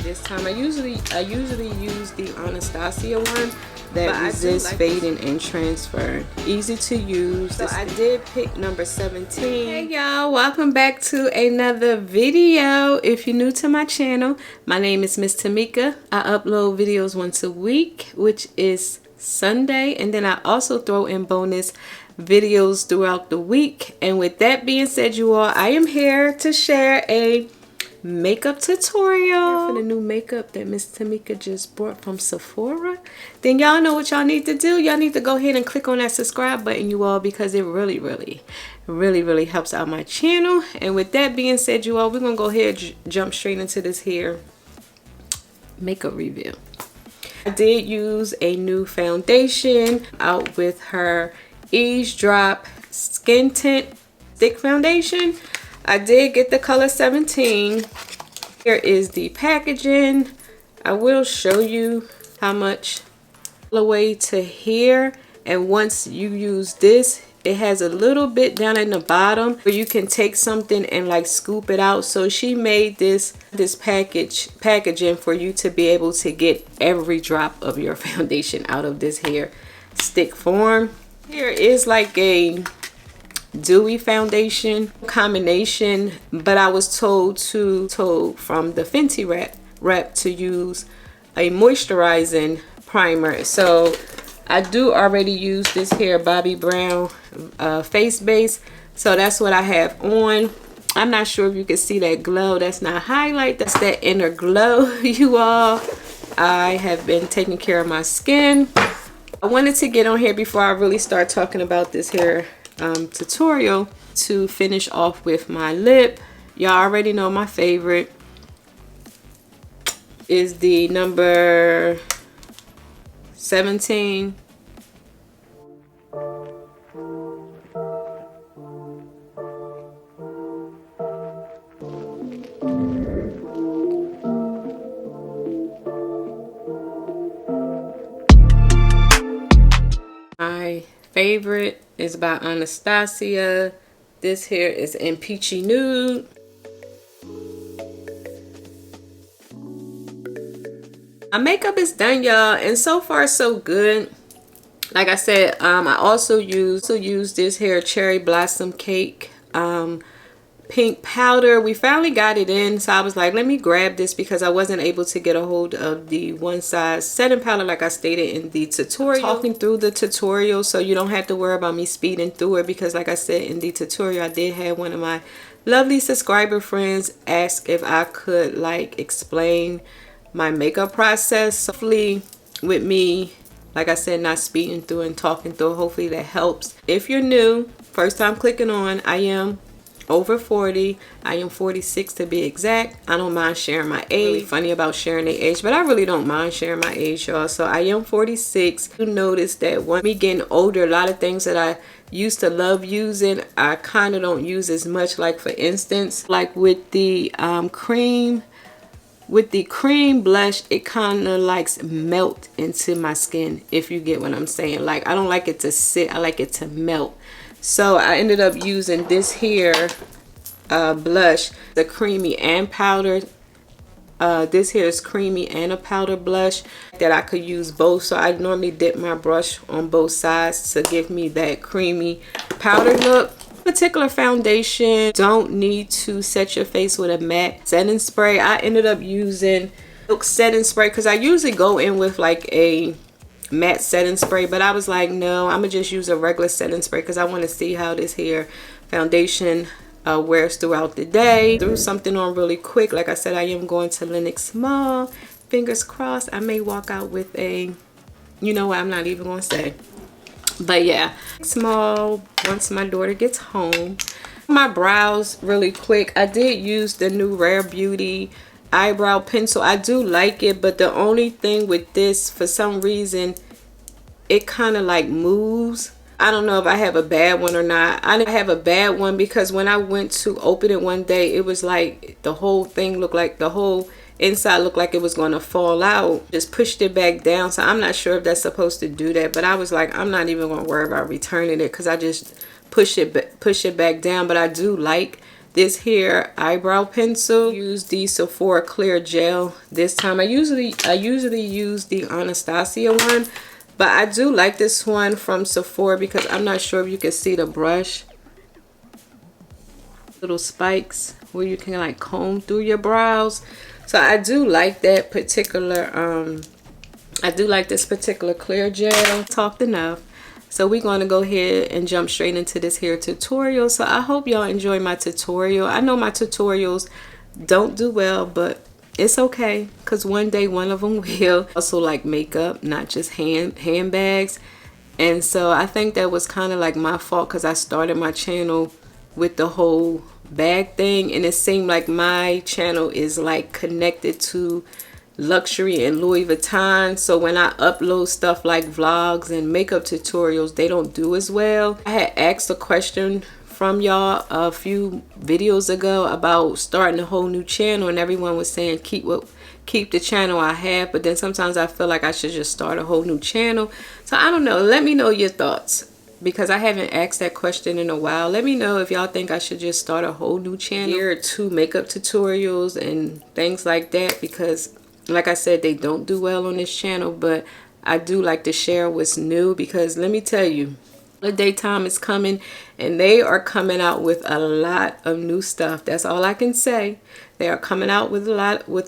this time. I usually use the Anastasia one that resists fading and transfer. Easy to use. So I did pick number 17. Hey y'all, welcome back to another video. If you're new to my channel, my name is Miss Tamika. I upload videos once a week, which is Sunday, and then I also throw in bonus videos throughout the week. And with that being said, you all, I am here to share a makeup tutorial for the new makeup that Miss Tamika just bought from Sephora. Then y'all know what y'all need to do. Y'all need to go ahead and click on that subscribe button, you all, because it really helps out my channel. And with that being said, you all, we're gonna go ahead and jump straight into this here makeup review. I did use a new foundation out with her Eavesdrop Skin Tint Stick Foundation. I did get the color 17. Here is the packaging. I will show you how much all the way to here. And once you use this, it has a little bit down in the bottom where you can take something and like scoop it out. So she made this packaging for you to be able to get every drop of your foundation out of this here stick form. Here is like a dewy foundation combination, but I was told from the Fenty rep to use a moisturizing primer. So I do already use this here Bobbi Brown face base, so that's what I have on. I'm not sure if you can see that glow. That's not highlight, that's that inner glow, you all. I have been taking care of my skin. I wanted to get on here before I really start talking about this here tutorial to finish off with my lip. Y'all already know my favorite is the number 17. My favorite is by Anastasia. This here is in Peachy Nude. My makeup is done, y'all, and so far so good. Like I said, I also use this here Cherry Blossom Cake pink powder. We finally got it in, so I was like, let me grab this because I wasn't able to get a hold of the one size setting powder like I stated in the tutorial. Talking through the tutorial, so you don't have to worry about me speeding through it, because like I said in the tutorial, I did have one of my lovely subscriber friends ask if I could like explain my makeup process. Hopefully with me, like I said, not speeding through and talking through, hopefully that helps. If you're new, first time clicking on, I am over 40. I am 46 to be exact. I don't mind sharing my age. Really funny about sharing the age, but I really don't mind sharing my age, y'all. So I am 46. You notice that when me getting older, a lot of things that I used to love using, I kind of don't use as much. Like for instance, like with the cream blush, it kind of like melt into my skin, if you get what I'm saying. Like I don't like it to sit, I like it to melt. So I ended up using this here blush, the creamy and powdered. This here is creamy and a powder blush that I could use both. So I normally dip my brush on both sides to give me that creamy powder look. Particular foundation don't need to set your face with a matte setting spray. I ended up using Silk setting spray because I usually go in with like a matte setting spray, but I was like, no, I'm gonna just use a regular setting spray because I want to see how this here foundation wears throughout the day. Threw something on really quick. Like I said, I am going to Lenox Mall. Fingers crossed I may walk out with a, you know what, I'm not even gonna say. But yeah, small once my daughter gets home. My brows really quick. I did use the new Rare Beauty eyebrow pencil. I do like it, but the only thing with this, for some reason, it kind of like moves. I don't know if I have a bad one or not. I didn't have a bad one because when I went to open it one day, it was like the whole thing looked like the whole inside looked like it was going to fall out. Just pushed it back down. So I'm not sure if that's supposed to do that, but I was like, I'm not even going to worry about returning it because I just push it back down. But I do like this here eyebrow pencil. Use the Sephora clear gel this time. I usually use the Anastasia one, but I do like this one from Sephora because I'm not sure if you can see the brush. Little spikes where you can like comb through your brows. So I do like that particular I do like this particular clear gel. Talked enough. So we're going to go ahead and jump straight into this here tutorial. So I hope y'all enjoy my tutorial. I know my tutorials don't do well, but it's okay, because one day one of them will. Also like makeup, not just handbags. And so I think that was kind of like my fault, because I started my channel with the whole bag thing, and it seemed like my channel is like connected to luxury and Louis Vuitton. So when I upload stuff like vlogs and makeup tutorials, they don't do as well. I had asked a question from y'all a few videos ago about starting a whole new channel, and everyone was saying keep the channel I have, but then sometimes I feel like I should just start a whole new channel. So I don't know, let me know your thoughts, because I haven't asked that question in a while. Let me know if y'all think I should just start a whole new channel here to makeup tutorials and things like that, because like I said, they don't do well on this channel, but I do like to share what's new, because let me tell you, the daytime is coming, and they are coming out with a lot of new stuff. That's all I can say. They are coming out with a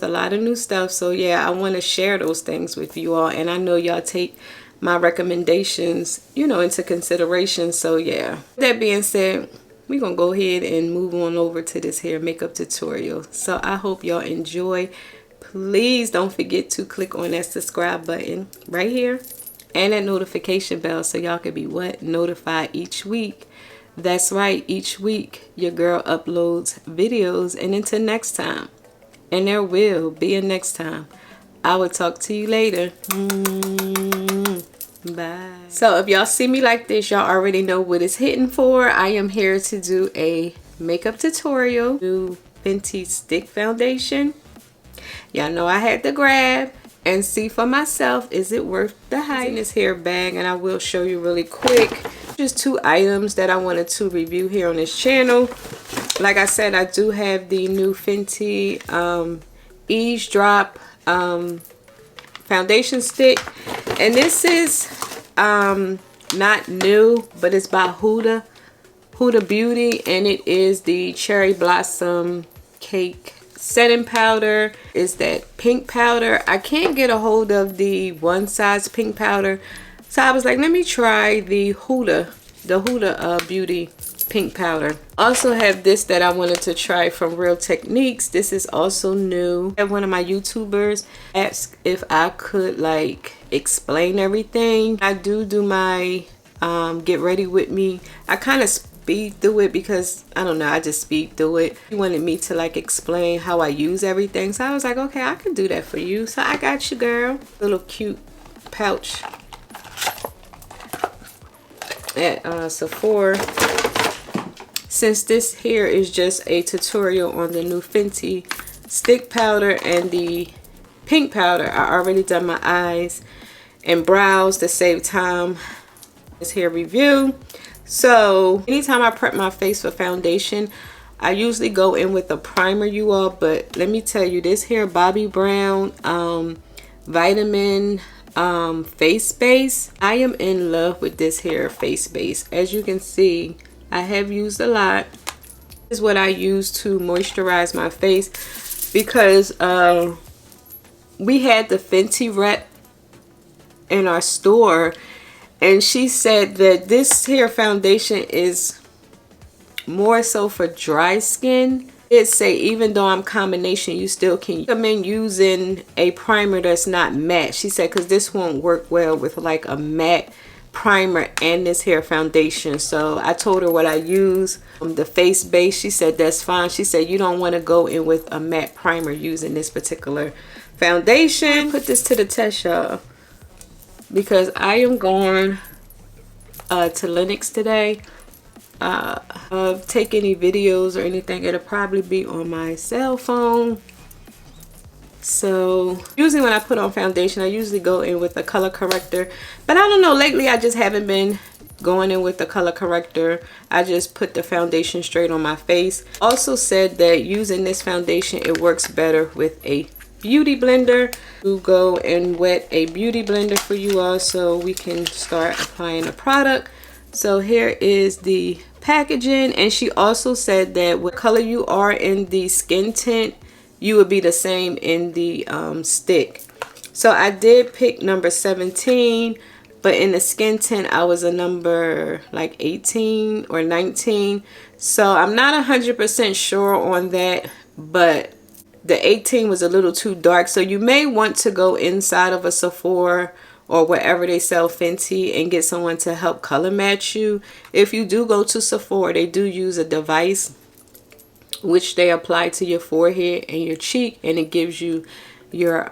lot of new stuff. So yeah, I want to share those things with you all, and I know y'all take my recommendations, you know, into consideration. So yeah, that being said, we're gonna go ahead and move on over to this here makeup tutorial. So I hope y'all enjoy. Please don't forget to click on that subscribe button right here and that notification bell, so y'all can be notified each week. That's right, each week your girl uploads videos. And until next time, and there will be a next time, I will talk to you later. Bye. So if y'all see me like this, y'all already know what it's hitting for. I am here to do a makeup tutorial. New Fenty Stick Foundation. Y'all know I had to grab and see for myself, is it worth the hype? In this hair bag, and I will show you really quick. Just 2 items that I wanted to review here on this channel. Like I said, I do have the new Fenty Eavesdrop foundation stick, and this is not new, but it's by Huda Beauty, and it is the Cherry Blossom Cake setting powder. Is that pink powder. I can't get a hold of the one size pink powder, so I was like, let me try the Huda Beauty pink powder. Also have this that I wanted to try from Real Techniques. This is also new. I had one of my YouTubers asked if I could like explain everything. I do my get ready with me. I kind of speed through it because I don't know, I just speed through it. He wanted me to like explain how I use everything, so I was like, okay, I can do that for you. So I got you, girl. Little cute pouch at Sephora. Since this here is just a tutorial on the new Fenty stick powder and the pink powder, I already done my eyes and brows to save time. This here review. So anytime I prep my face for foundation, I usually go in with a primer, you all, but let me tell you, this here Bobbi Brown vitamin face base, I am in love with this here face base. As you can see, I have used a lot. This is what I use to moisturize my face, because we had the Fenty rep in our store, and she said that this here foundation is more so for dry skin. It say even though I'm combination, you still can recommend using a primer that's not matte. She said because this won't work well with like a matte primer and this hair foundation. So I told her what I use, the face base. She said that's fine. She said you don't want to go in with a matte primer using this particular foundation. Put this to the test, y'all, because I am going to Lenox today. Take any videos or anything, it'll probably be on my cell phone. So usually when I put on foundation, I usually go in with a color corrector, but I don't know, lately I just haven't been going in with the color corrector, I just put the foundation straight on my face. Also said that using this foundation, it works better with a beauty blender. To go and wet a beauty blender for you all so we can start applying the product. So here is the packaging, and she also said that what color you are in the skin tint, you would be the same in the stick. So I did pick number 17, but in the skin tint I was a number like 18 or 19. So I'm not 100% sure on that, but the 18 was a little too dark. So you may want to go inside of a Sephora or wherever they sell Fenty and get someone to help color match you. If you do go to Sephora, they do use a device which they apply to your forehead and your cheek, and it gives you your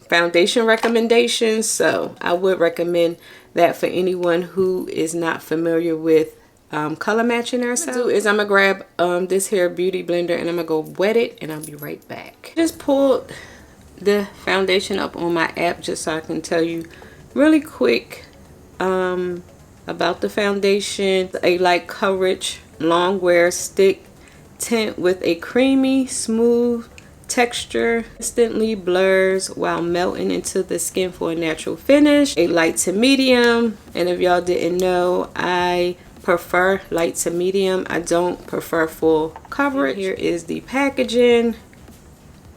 foundation recommendations. So I would recommend that for anyone who is not familiar with color matching themselves. What I'm gonna do is I'm gonna grab this here beauty blender and I'm gonna go wet it, and I'll be right back. Just pulled the foundation up on my app just so I can tell you really quick about the foundation. A light coverage long wear stick tint with a creamy smooth texture, instantly blurs while melting into the skin for a natural finish. A light to medium, and if y'all didn't know, I prefer light to medium. I don't prefer full coverage. Here is the packaging,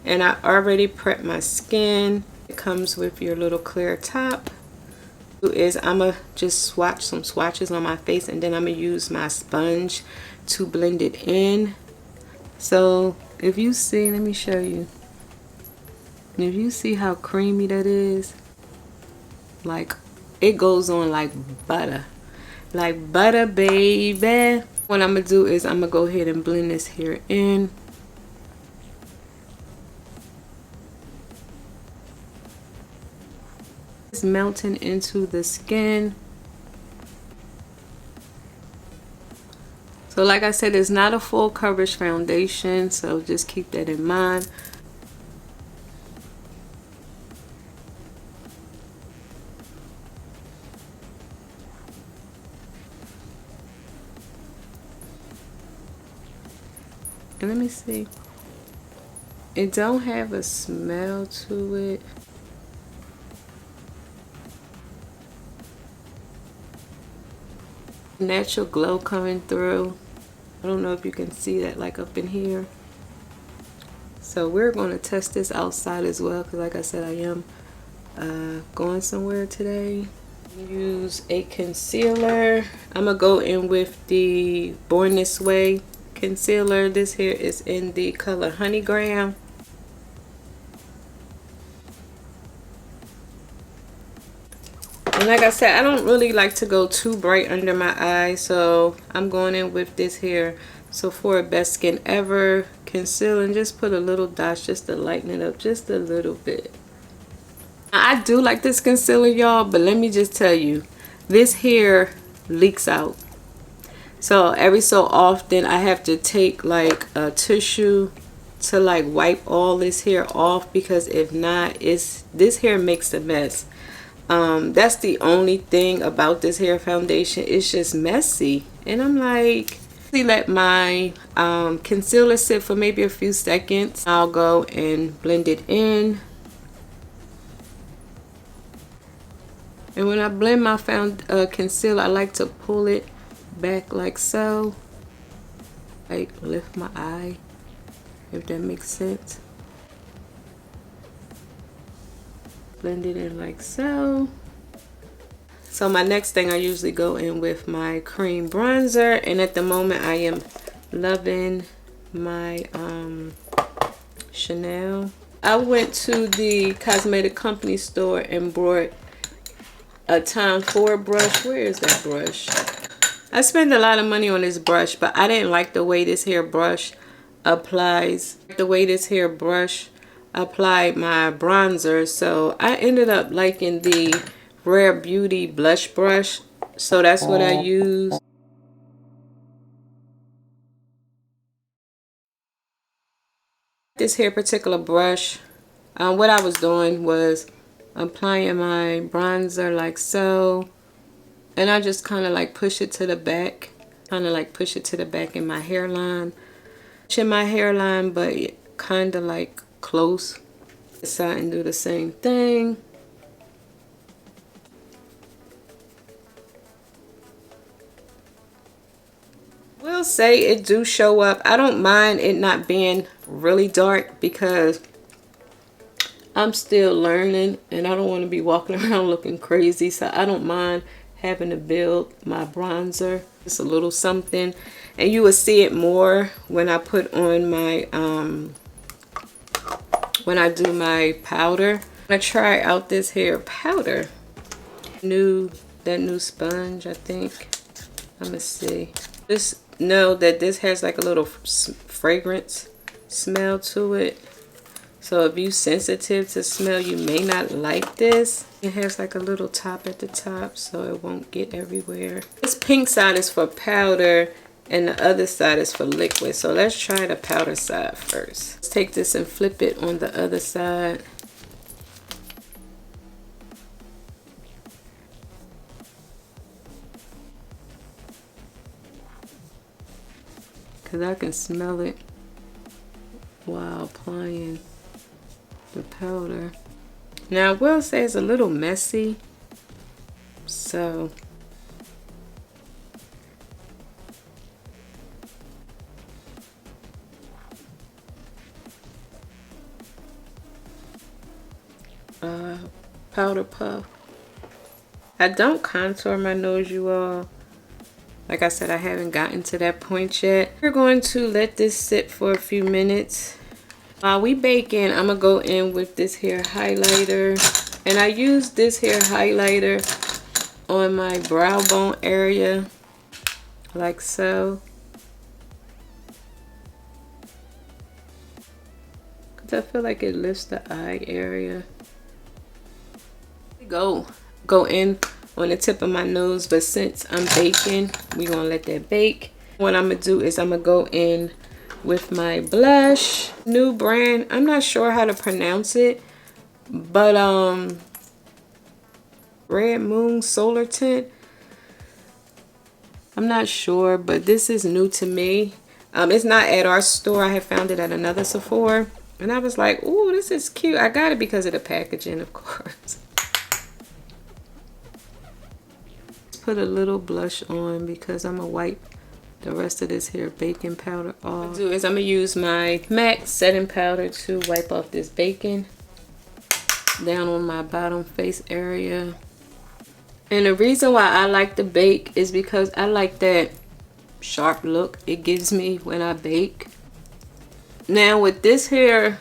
and I already prepped my skin. It comes with your little clear top. Is I'm gonna just swatch some swatches on my face, and then I'm gonna use my sponge to blend it in. So if you see, let me show you. If you see how creamy that is, like it goes on like butter baby. What I'm gonna do is I'm gonna go ahead and blend this here in. It's melting into the skin. So like I said, it's not a full coverage foundation, so just keep that in mind. And let me see. It don't have a smell to it. Natural glow coming through. I don't know if you can see that like up in here. So we're going to test this outside as well, because like I said, I am going somewhere today. Use a concealer. I'm gonna go in with the Born This Way concealer. This here is in the color Honeygram. And like I said, I don't really like to go too bright under my eyes, so I'm going in with this here Sephora Best Skin Ever concealer, and just put a little dot just to lighten it up just a little bit. Now, I do like this concealer, y'all, but let me just tell you, this here leaks out. So every so often I have to take like a tissue to like wipe all this hair off, because if not, this hair makes a mess. That's the only thing about this hair foundation. It's just messy, and I'm like, let my concealer sit for maybe a few seconds. I'll go and blend it in. And when I blend my concealer, I like to pull it back like so, like lift my eye, if that makes sense. Blend it in like so. So my next thing, I usually go in with my cream bronzer, and at the moment I am loving my Chanel. I went to the cosmetic company store and brought a Tom Ford brush. Where is that brush? I spent a lot of money on this brush, but I didn't like the way this hair brush applies. The way this hair brush applied my bronzer, so I ended up liking the Rare Beauty blush brush, so that's what I use. This here particular brush, what I was doing was applying my bronzer like so, And I just kind of like push it to the back. Kind of like push it to the back in my hairline. In my hairline, but kind of like close. Side and do the same thing. Will say it do show up. I don't mind it not being really dark because I'm still learning and I don't want to be walking around looking crazy, so I don't mind having to build my bronzer. It's a little something, and you will see it more when I put on my when I do my powder. I'm gonna try out this hair powder. That new sponge, I think. Let me see. Just know that this has like a little fragrance smell to it. So if you're sensitive to smell, you may not like this. It has like a little top at the top so it won't get everywhere. This pink side is for powder and the other side is for liquid. So let's try the powder side first. Let's take this and flip it on the other side. Because I can smell it while applying the powder. Now I will say it's a little messy, so powder puff. I don't contour my nose, you all. Like I said, I haven't gotten to that point yet. We're going to let this sit for a few minutes. While we baking, I'm gonna go in with this hair highlighter, and I use this hair highlighter on my brow bone area, like so. Cause I feel like it lifts the eye area. Go in on the tip of my nose, but since I'm baking, we're gonna let that bake. What I'm gonna do is I'm gonna go in with my blush, new brand. I'm not sure how to pronounce it, but Red Moon Solar Tint. I'm not sure, but this is new to me. It's not at our store. I have found it at another Sephora, and I was like, "Ooh, this is cute." I got it because of the packaging, of course. Put a little blush on because I'm gonna wipe the rest of this hair baking powder off. What I'm gonna do is I'm gonna use my MAC setting powder to wipe off this baking down on my bottom face area. And the reason why I like to bake is because I like that sharp look it gives me when I bake. Now with this hair,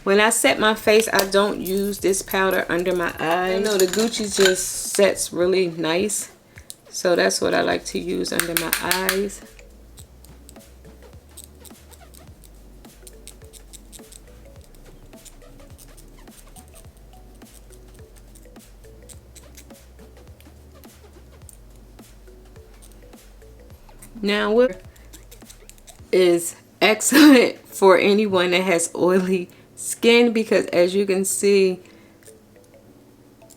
when I set my face, I don't use this powder under my eyes. I know the Gucci just sets really nice. So that's what I like to use under my eyes. Now what is excellent for anyone that has oily skin, because as you can see,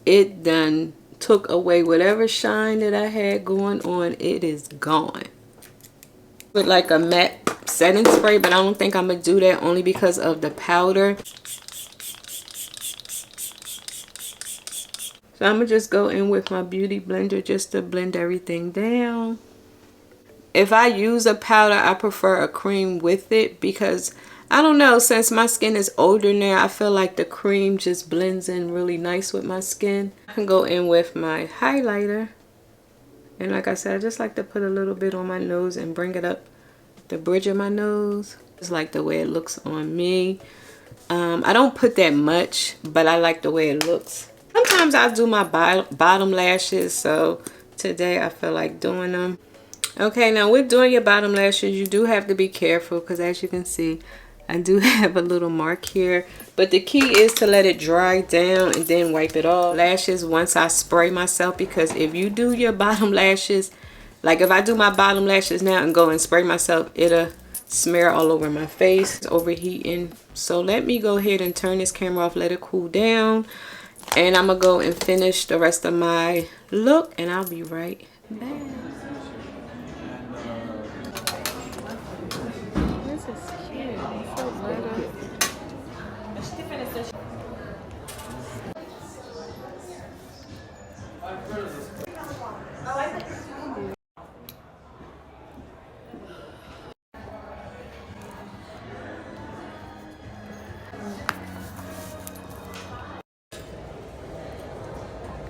it done took away whatever shine that I had going on. It is gone. With like a matte setting spray, but I don't think I'm gonna do that only because of the powder. So I'm gonna just go in with my beauty blender just to blend everything down. If I use a powder, I prefer a cream with it because I don't know, since my skin is older now, I feel like the cream just blends in really nice with my skin. I can go in with my highlighter. And like I said, I just like to put a little bit on my nose and bring it up the bridge of my nose. It's like the way it looks on me. I don't put that much, but I like the way it looks. Sometimes I do my bottom lashes, so today I feel like doing them. Okay, now with doing your bottom lashes, you do have to be careful because as you can see, I do have a little mark here, but the key is to let it dry down and then wipe it off. Lashes once I spray myself, because if you do your bottom lashes, like if I do my bottom lashes now and go and spray myself, it'll smear all over my face. It's overheating. So let me go ahead and turn this camera off, let it cool down, and I'm gonna go and finish the rest of my look, and I'll be right bag. This is cute. It's so little.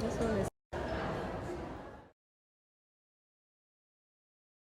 This one is